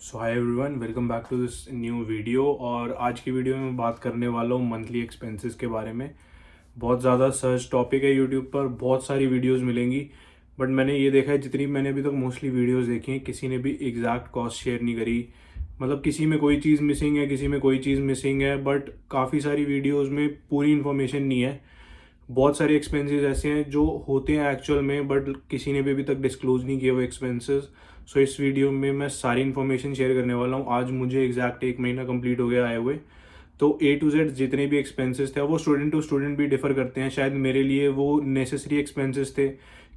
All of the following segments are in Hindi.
So hi everyone, welcome back to this new video. और आज की वीडियो में मैं बात करने वाला हूँ मंथली एक्सपेंसेस के बारे में। बहुत ज़्यादा सर्च टॉपिक है, यूट्यूब पर बहुत सारी वीडियोस मिलेंगी। बट मैंने ये देखा है, जितनी मैंने अभी तक मोस्टली वीडियोस देखी हैं, किसी ने भी एग्जैक्ट कॉस्ट शेयर नहीं करी। मतलब किसी में कोई चीज़ मिसिंग है, किसी में कोई चीज़ मिसिंग है, बट काफ़ी सारी वीडियोस में पूरी इन्फॉर्मेशन नहीं है। बहुत सारे एक्सपेंसेस ऐसे हैं जो होते हैं एक्चुअल में, बट किसी ने भी अभी तक डिस्क्लोज नहीं किए वो एक्सपेंसेस। सो इस वीडियो में मैं सारी इन्फॉर्मेशन शेयर करने वाला हूँ। आज मुझे एग्जैक्ट 1 महीना कंप्लीट हो गया आए हुए। तो ए टू जेड जितने भी एक्सपेंसेस थे, वो स्टूडेंट टू स्टूडेंट भी डिफर करते हैं। शायद मेरे लिए वो नेसेसरी एक्सपेंसेस थे,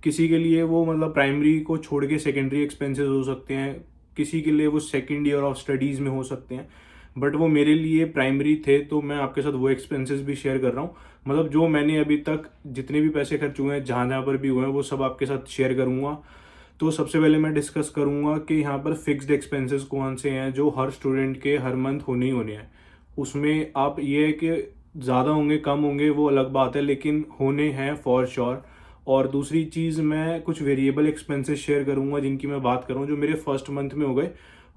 किसी के लिए वो मतलब प्राइमरी को छोड़ के सेकेंडरी एक्सपेंसेस हो सकते हैं, किसी के लिए वो सेकेंड ईयर ऑफ स्टडीज़ में हो सकते हैं। बट वो मेरे लिए प्राइमरी थे, तो मैं आपके साथ वो एक्सपेंसेस भी शेयर कर रहा हूँ। मतलब जो मैंने अभी तक जितने भी पैसे खर्च हुए हैं, जहाँ जहाँ पर भी हुए हैं, वो सब आपके साथ शेयर करूँगा। तो सबसे पहले मैं डिस्कस करूँगा कि यहाँ पर फिक्स्ड एक्सपेंसेस कौन से हैं जो हर स्टूडेंट के हर मंथ होने ही होने हैं। उसमें आप ये है कि ज़्यादा होंगे कम होंगे वो अलग बात है, लेकिन होने हैं फॉर श्योर। और दूसरी चीज़, मैं कुछ वेरिएबल एक्सपेंसेस शेयर करूँगा जिनकी मैं बात करूँ, जो मेरे फर्स्ट मंथ में हो गए।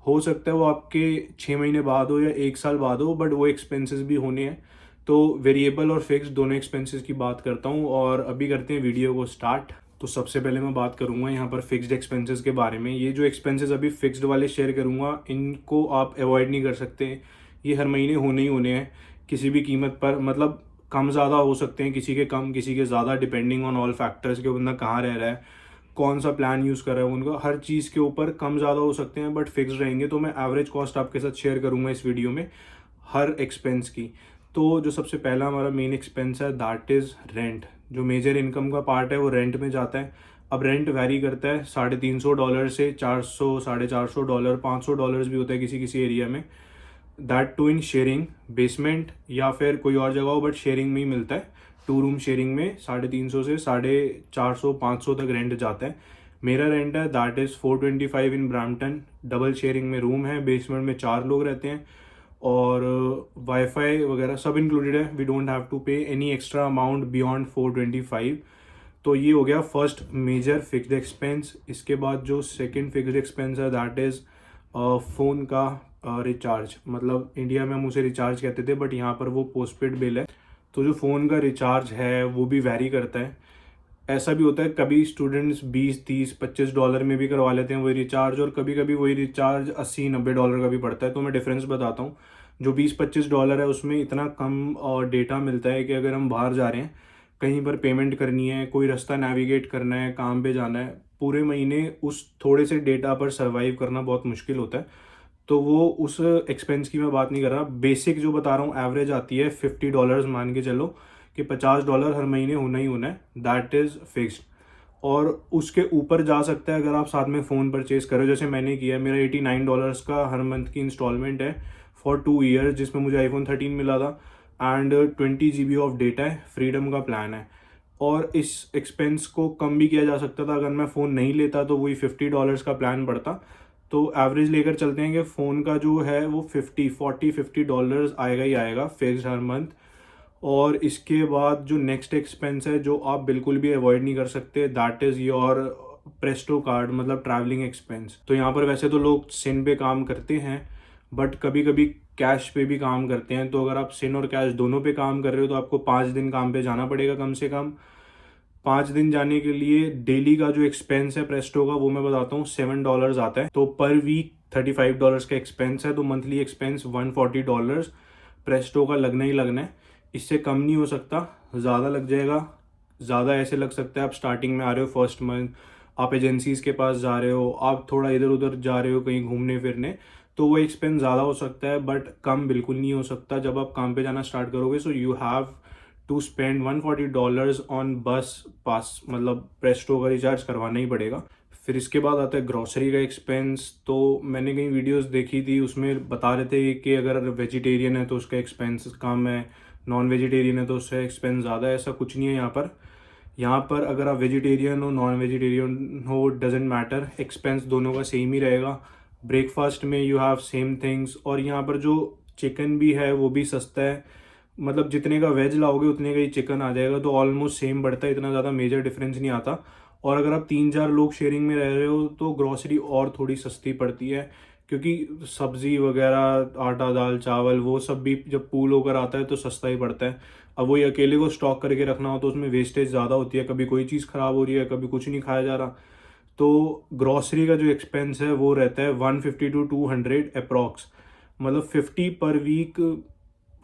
हो सकता है वो आपके 6 महीने बाद हो या 1 साल बाद हो, बट वो एक्सपेंसेस भी होने हैं। तो वेरिएबल और फिक्स दोनों एक्सपेंसेस की बात करता हूँ, और अभी करते हैं वीडियो को स्टार्ट। तो सबसे पहले मैं बात करूंगा यहाँ पर फिक्स्ड एक्सपेंसेस के बारे में। ये जो एक्सपेंसेस अभी फिक्स्ड वाले शेयर करूंगा, इनको आप अवॉइड नहीं कर सकते। ये हर महीने होने ही होने हैं किसी भी कीमत पर। मतलब कम ज़्यादा हो सकते हैं, किसी के कम किसी के ज़्यादा, डिपेंडिंग ऑन ऑल फैक्टर्स के। बंदा कहाँ रह रहा है, कौन सा प्लान यूज़ कर रहा है, उनका हर चीज़ के ऊपर कम ज़्यादा हो सकते हैं, बट फिक्स रहेंगे। तो मैं एवरेज कॉस्ट आपके साथ शेयर करूंगा इस वीडियो में हर एक्सपेंस की। तो जो सबसे पहला हमारा मेन एक्सपेंस है, दैट इज़ रेंट। जो मेजर इनकम का पार्ट है वो रेंट में जाता है। अब रेंट वैरी करता है $350 से 400, $450, $500 भी होता है किसी किसी एरिया में। That too in sharing, basement या फिर कोई और जगह हो, बट शेयरिंग में ही मिलता है। 2 रूम शेयरिंग में 350 से 450, 500 तक रेंट जाता है। मेरा रेंट है that is 425 in Brampton. Double sharing में रूम है, बेसमेंट में 4 लोग रहते हैं, और वाईफाई वगैरह सब इंक्लूडेड है। वी डोंट हैव टू पे एनी एक्स्ट्रा अमाउंट बियॉन्ड 425। तो ये हो गया फर्स्ट मेजर फिक्स्ड एक्सपेंस। इसके बाद जो सेकंड फिक्स्ड एक्सपेंस है, दैट इज़ फ़ोन का रिचार्ज। मतलब इंडिया में हम उसे रिचार्ज कहते थे, बट यहाँ पर वो पोस्टपेड बिल है। तो जो फ़ोन का रिचार्ज है वो भी वैरी करता है। ऐसा भी होता है कभी स्टूडेंट्स 20, 30, 25 डॉलर में भी करवा लेते हैं वही रिचार्ज, और कभी कभी वही रिचार्ज 80, 90 डॉलर का भी पड़ता है। तो मैं डिफरेंस बताता हूँ। जो 20, 25 डॉलर है उसमें इतना कम और डेटा मिलता है कि अगर हम बाहर जा रहे हैं, कहीं पर पेमेंट करनी है, कोई रास्ता नेविगेट करना है, काम पे जाना है, पूरे महीने उस थोड़े से डेटा पर सर्वाइव करना बहुत मुश्किल होता है। तो वो उस एक्सपेंस की मैं बात नहीं कर रहा। बेसिक जो बता रहा हूँ, एवरेज आती है $50 मान के चलो, कि $50 हर महीने होना ही होना है। That is fixed. और उसके ऊपर जा सकता है अगर आप साथ में फ़ोन परचेज करो, जैसे मैंने किया। मेरा $89 का हर मंथ की इंस्टॉलमेंट है फॉर 2 ईयर, जिसमें मुझे iPhone 13 मिला था, एंड 20 GB ऑफ डेटा है, फ्रीडम का प्लान है। और इस एक्सपेंस को कम भी किया जा सकता था, अगर मैं फ़ोन नहीं लेता तो वही $50 का प्लान पड़ता। तो एवरेज लेकर चलते हैं कि फ़ोन का जो है वो 50 आएगा ही आएगा फिक्स हर मंथ। और इसके बाद जो नेक्स्ट एक्सपेंस है, जो आप बिल्कुल भी अवॉइड नहीं कर सकते, that is your Presto card, मतलब ट्रैवलिंग एक्सपेंस। तो यहाँ पर वैसे तो लोग सिन पे काम करते हैं, बट कभी कभी कैश पे भी काम करते हैं। तो अगर आप सिन और कैश दोनों पे काम कर रहे हो, तो आपको 5 दिन काम पे जाना पड़ेगा कम से कम। 5 दिन जाने के लिए डेली का जो एक्सपेंस है प्रेस्टो का, वो मैं बताता हूँ, $7 आता है। तो पर वीक $35 का एक्सपेंस है, तो मंथली एक्सपेंस $140 प्रेस्टो का लगना ही लगना है। इससे कम नहीं हो सकता, ज़्यादा लग जाएगा। ज़्यादा ऐसे लग सकता है, आप स्टार्टिंग में आ रहे हो फर्स्ट मंथ, आप एजेंसीज़ के पास जा रहे हो, आप थोड़ा इधर उधर जा रहे हो कहीं घूमने फिरने, तो वो एक्सपेंस ज़्यादा हो सकता है, बट कम बिल्कुल नहीं हो सकता जब आप काम पे जाना स्टार्ट करोगे। So you have to spend $140 on bus pass, मतलब प्रेस्टो का रिचार्ज करवाना ही पड़ेगा। फिर इसके बाद आता है ग्रॉसरी का एक्सपेंस। तो मैंने कई वीडियोस देखी थी, उसमें बता रहे थे कि अगर वेजिटेरियन है तो उसका एक्सपेंस कम है, नॉन वेजिटेरियन है तो उसका एक्सपेंस ज़्यादा है। ऐसा कुछ नहीं है यहाँ पर। यहाँ पर अगर आप वेजिटेरियन हो, नॉन वेजिटेरियन हो, डजेंट मैटर, एक्सपेंस दोनों का सेम ही रहेगा। ब्रेकफास्ट में यू हैव सेम थिंग्स। और यहाँ पर जो चिकन भी है वो भी सस्ता है। मतलब जितने का वेज लाओगे उतने का ही चिकन आ जाएगा, तो ऑलमोस्ट सेम बढ़ता है, इतना ज़्यादा मेजर डिफरेंस नहीं आता। और अगर आप 3-4 लोग शेयरिंग में रह रहे हो तो ग्रॉसरी और थोड़ी सस्ती पड़ती है, क्योंकि सब्ज़ी वगैरह, आटा दाल चावल, वो सब भी जब पूल होकर आता है तो सस्ता ही पड़ता है। अब वही अकेले को स्टॉक करके रखना हो तो उसमें वेस्टेज ज़्यादा होती है, कभी कोई चीज़ ख़राब हो रही है, कभी कुछ नहीं खाया जा रहा। तो ग्रॉसरी का जो एक्सपेंस है वो रहता है 150 to 200 अप्रॉक्स, मतलब 50 पर वीक।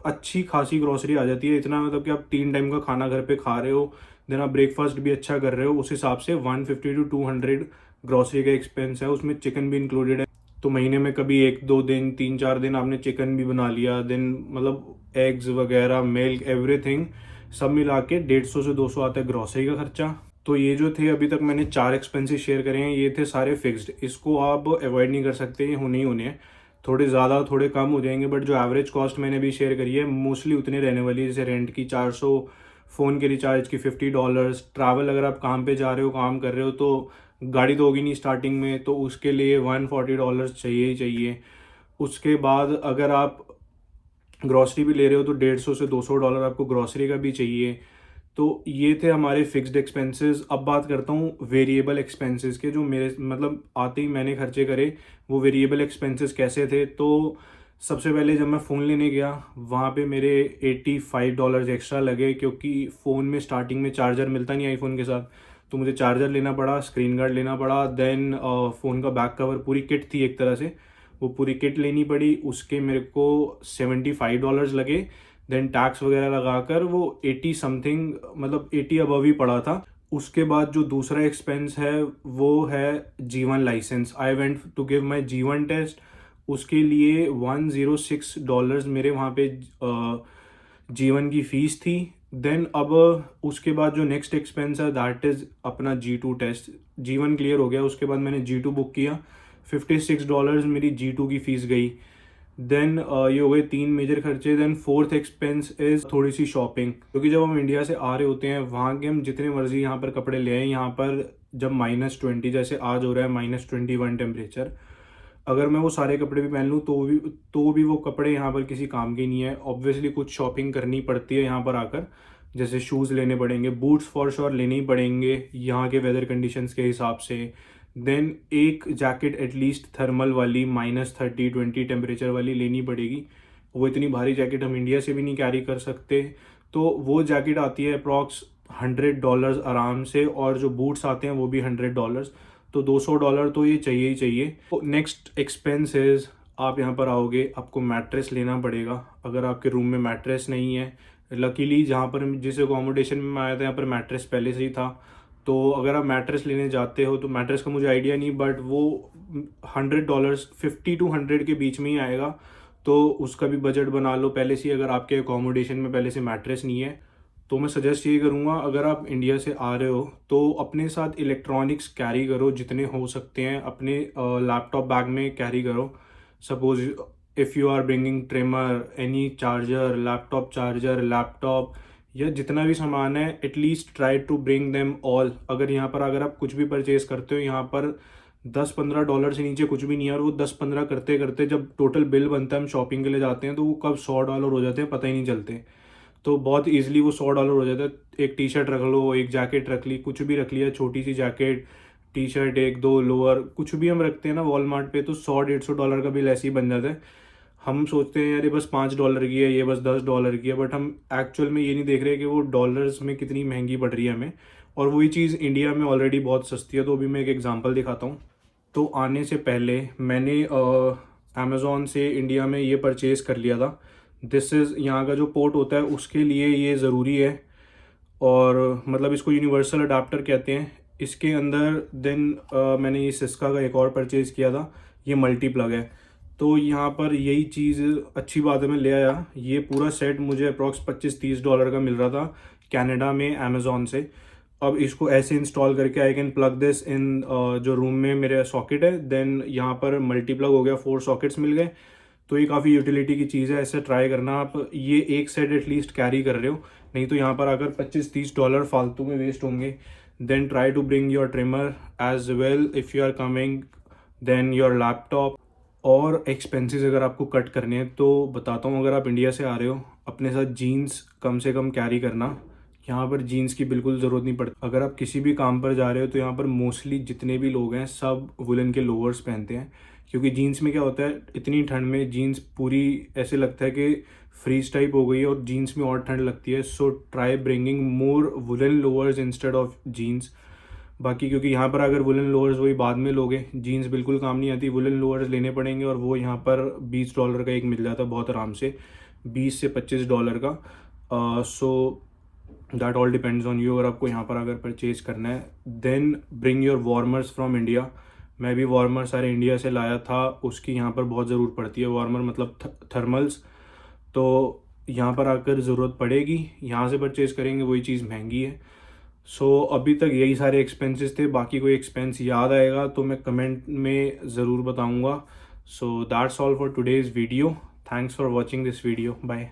अच्छी खासी ग्रॉसरी आ जाती है, इतना मतलब कि आप 3 टाइम का खाना घर पे खा रहे हो, देन आप ब्रेकफास्ट भी अच्छा कर रहे हो, उस हिसाब से 150 to 200 ग्रॉसरी का एक्सपेंस है। उसमें चिकन भी इंक्लूडेड है। तो महीने में कभी 1-2 दिन, 3-4 दिन आपने चिकन भी बना लिया, देन मतलब एग्स वगैरह, मिल्क, एवरीथिंग सब मिला के 150 से 200 आता है ग्रॉसरी का खर्चा। तो ये जो थे अभी तक मैंने 4 एक्सपेंसेस शेयर करे हैं, ये थे सारे फिक्स्ड, इसको आप अवॉइड नहीं कर सकते, ये होने ही होने हैं। थोड़े ज़्यादा थोड़े कम हो जाएंगे, बट जो एवरेज कॉस्ट मैंने भी शेयर करी है मोस्टली उतने रहने वाली है। जैसे रेंट की 400, फ़ोन के रिचार्ज की $50, ट्रैवल अगर आप काम पे जा रहे हो, काम कर रहे हो, तो गाड़ी तो होगी नहीं स्टार्टिंग में, तो उसके लिए $140 चाहिए ही चाहिए। उसके बाद अगर आप ग्रॉसरी भी ले रहे हो तो $150 से 200 आपको ग्रॉसरी का भी चाहिए। तो ये थे हमारे फिक्स्ड एक्सपेंसेस। अब बात करता हूँ वेरिएबल एक्सपेंसेस के, जो मेरे मतलब आते ही मैंने खर्चे करे। वो वेरिएबल एक्सपेंसेस कैसे थे, तो सबसे पहले जब मैं फ़ोन लेने गया वहाँ पे मेरे $85 एक्स्ट्रा लगे, क्योंकि फ़ोन में स्टार्टिंग में चार्जर मिलता नहीं आईफोन के साथ, तो मुझे चार्जर लेना पड़ा, स्क्रीन गार्ड लेना पड़ा, देन फ़ोन का बैक कवर, पूरी किट थी एक तरह से, वो पूरी किट लेनी पड़ी। उसके मेरे को $75 लगे। देन टैक्स वगैरह लगाकर वो 80 समथिंग, मतलब 80 अबव ही पड़ा था। उसके बाद जो दूसरा एक्सपेंस है वो है G1 license. I went to give my G1 test. उसके लिए $106 मेरे वहाँ पे G1 की फ़ीस थी। देन अब उसके बाद जो नेक्स्ट एक्सपेंस है दैट इज़ अपना G2 टेस्ट। G1 क्लियर हो गया, उसके बाद मैंने G2 बुक किया, $56 मेरी G2 की फ़ीस गई। देन ये हो गए 3 मेजर खर्चे। देन फोर्थ एक्सपेंस इज़ थोड़ी सी शॉपिंग, क्योंकि जब हम इंडिया से आ रहे होते हैं वहाँ के हम जितने मर्जी यहाँ पर कपड़े ले आए, यहाँ पर जब -20 जैसे आज हो रहा है, -21 टेम्परेचर, अगर मैं वो सारे कपड़े भी पहन लूँ तो भी वो कपड़े यहाँ पर किसी काम के नहीं है। ऑब्वियसली कुछ शॉपिंग करनी पड़ती है यहाँ पर आकर, जैसे शूज़ लेने पड़ेंगे, बूट्स फॉर श्योर लेने ही पड़ेंगे यहाँ के वेदर कंडीशंस के हिसाब से। देन एक जैकेट एटलीस्ट थर्मल वाली -30-20 टेम्परेचर वाली लेनी पड़ेगी। वो इतनी भारी जैकेट हम इंडिया से भी नहीं कैरी कर सकते, तो वो जैकेट आती है अप्रॉक्स $100 आराम से, और जो बूट्स आते हैं वो भी $100, तो $200 तो ये चाहिए ही चाहिए। तो नेक्स्ट एक्सपेंसेस, आप यहाँ पर आओगे, आपको मैट्रेस लेना पड़ेगा। अगर आपके रूम में मैट्रेस नहीं है, लकीली जहाँ पर जिस एकोमोडेशन में मैं आया था यहाँ पर मैट्रेस पहले से ही था, तो अगर आप मैट्रेस लेने जाते हो तो मैट्रेस का मुझे आइडिया नहीं, बट वो $100, 50 to 100 के बीच में ही आएगा। तो उसका भी बजट बना लो पहले से ही, अगर आपके अकोमोडेशन में पहले से मैट्रेस नहीं है। तो मैं सजेस्ट ये करूँगा, अगर आप इंडिया से आ रहे हो तो अपने साथ इलेक्ट्रॉनिक्स कैरी करो जितने हो सकते हैं, अपने लैपटॉप बैग में कैरी करो। Suppose if you are bringing trimmer, any charger, laptop charger, laptop, या जितना भी सामान है, at least try to bring them all. अगर आप कुछ भी परचेज करते हो यहाँ पर, $10-15 से नीचे कुछ भी नहीं है। और वो 10-15 करते करते जब टोटल बिल बनता है, हम शॉपिंग के लिए जाते हैं, तो वो कब $100 हो जाते हैं पता ही नहीं चलते। तो बहुत ईजिली वो $100 हो जाता है। एक टी शर्ट रख लो, एक जैकेट रख ली, कुछ भी रख लिया, छोटी सी जैकेट, टी शर्ट, 1-2 लोअर, कुछ भी हम रखते हैं ना वॉलमार्ट पे, तो $100-150 का बिल ऐसे ही बन जाता है। हम सोचते हैं यार ये बस $5 की है, ये बस $10 की है, बट हम एक्चुअल में ये नहीं देख रहे कि वो डॉलर्स में कितनी महंगी पड़ रही है हमें, और वही चीज़ इंडिया में ऑलरेडी बहुत सस्ती है। तो अभी मैं एक एग्जांपल दिखाता हूँ। तो आने से पहले मैंने अमेज़ॉन से इंडिया में ये परचेज़ कर लिया था। दिस इज़, यहाँ का जो पोर्ट होता है उसके लिए ये ज़रूरी है, और मतलब इसको यूनिवर्सल अडाप्टर कहते हैं। इसके अंदर देन मैंने ये सिस्का का एक और परचेज़ किया था, ये मल्टी प्लग है। तो यहाँ पर यही चीज़ अच्छी बात है, मैं ले आया। ये पूरा सेट मुझे अप्रॉक्स $25-30 का मिल रहा था कनाडा में अमेज़ॉन से। अब इसको ऐसे इंस्टॉल करके I can plug this in, जो रूम में मेरे सॉकेट है, देन यहाँ पर मल्टी प्लग हो गया, 4 सॉकेट्स मिल गए। तो ये काफ़ी यूटिलिटी की चीज़ है, ऐसे ट्राई करना आप, ये एक सेट एटलीस्ट कैरी कर रहे हो, नहीं तो यहाँ पर अगर $25-30 फालतू में वेस्ट होंगे। Then try to bring your trimmer as well if you are coming, then your laptop. और एक्सपेंसेस अगर आपको कट करने हैं तो बताता हूँ, अगर आप इंडिया से आ रहे हो अपने साथ जीन्स कम से कम कैरी करना। यहाँ पर जीन्स की बिल्कुल ज़रूरत नहीं पड़ती। अगर आप किसी भी काम पर जा रहे हो तो यहाँ पर मोस्टली जितने भी लोग हैं सब वुलन के लोअर्स पहनते हैं, क्योंकि जीन्स में क्या होता है, इतनी ठंड में जीन्स पूरी ऐसे लगता है कि फ्रीज टाइप हो गई है और जीन्स में और ठंड लगती है. So try bringing more woollen lowers instead of jeans. बाकी क्योंकि यहाँ पर अगर वुलन लोअर्स वही बाद में लोगे, जीन्स बिल्कुल काम नहीं आती, वुलन लोअर्स लेने पड़ेंगे और वो यहाँ पर $20 का एक मिल जाता है बहुत आराम से, $20 से $25 का. So that all depends on you. अगर आपको यहाँ पर अगर परचेज करना है, then bring your warmers from India. मैं भी वार्मर सारे इंडिया से लाया था, उसकी यहाँ पर बहुत ज़रूरत पड़ती है. वार्मर मतलब थर्मल्स, तो यहाँ पर आकर ज़रूरत पड़ेगी. यहाँ से परचेज करेंगे वही चीज़ महंगी है. सो अभी तक यही सारे एक्सपेंसेस थे. बाकी कोई एक्सपेंस याद आएगा तो मैं कमेंट में ज़रूर बताऊँगा. So that's all for today's video. Thanks for watching this video. Bye.